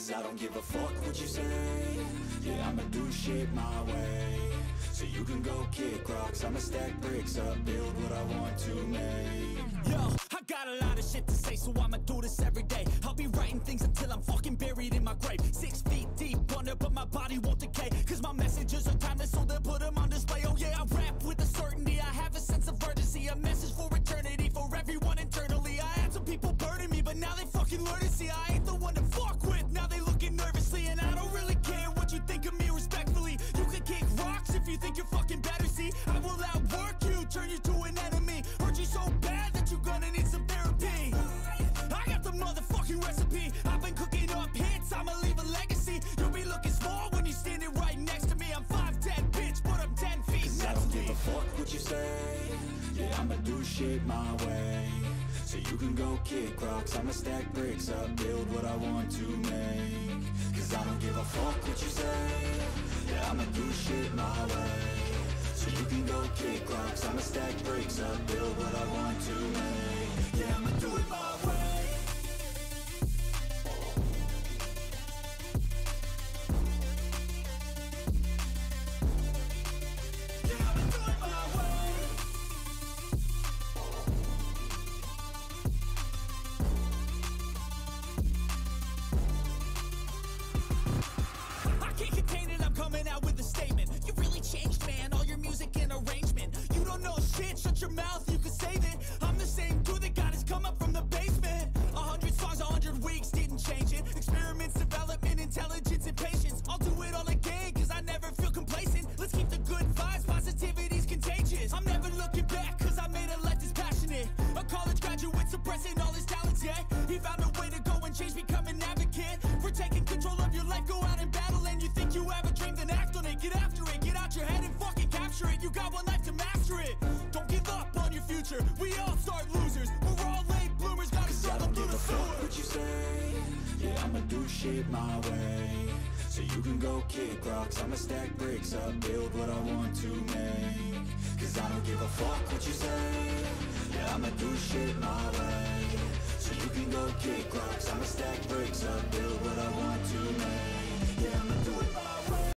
Cause I don't give a fuck what you say. Yeah, I'ma do shit my way. So you can go kick rocks, I'ma stack bricks up, build what I want to make. Yo, I got a lot of shit to say, so I'ma do this every day. I'll be writing things until I'm fucking buried in my grave. 6 feet deep under, but my body won't decay. Cause my messages are timeless, so they'll put them on display. Oh yeah, I rap with a certainty, I have a sense of urgency. A message for eternity, for everyone internally. I had some people burning me, but now they fucking learn to see I ain't the one to fuck with, now they looking nervously. And I don't really care what you think of me, respectfully. You can kick rocks if you think you're fucking better, see. I will outwork you, turn you to an enemy. Hurt you so bad that you're gonna need some therapy. I got the motherfucking recipe. I've been cooking up hits, I'ma leave a legacy. You'll be looking small when you're standing right next to me. I'm 5'10", bitch, but I'm 10 feet next to me. I don't give a fuck what you say. Yeah, I'ma do shit my way. So you can go kick rocks, I'ma stack bricks up, build what I want to make. Cause I don't give a fuck what you say. Yeah, I'ma do shit my way. So you can go kick rocks, I'ma stack bricks up, build what I want to make. Yeah, I'ma do it my way. Coming out with a statement. You really changed, man, all your music and arrangement. You don't know shit, shut your mouth, you can save it. I'm the same dude that got his come up from the basement. 100 songs, 100 weeks, didn't change it. Experiments, development, intelligence, and patience. I'll do it all again, cause I never feel complacent. Let's keep the good vibes, positivity's contagious. I'm never looking back, cause I made a life that's passionate. A college graduate suppressing all his talents, yeah. He found a way to go and change, become an advocate. For taking control of your life, go out and battle. And you think you have a dream, then act on it. Get after it, get out your head and fucking capture it. You got one life to master it. Don't give up on your future, we all start losers. We're all late bloomers, gotta struggle through the sewer. Fuck what you say. Yeah, I'ma do shit my way. So you can go kick rocks, I'ma stack bricks up, build what I want to make. Cause I don't give a fuck what you say. Yeah, I'ma do shit my way. So you can go kick rocks, I'ma stack bricks up, build what I want to make. Yeah, I'ma do it my way.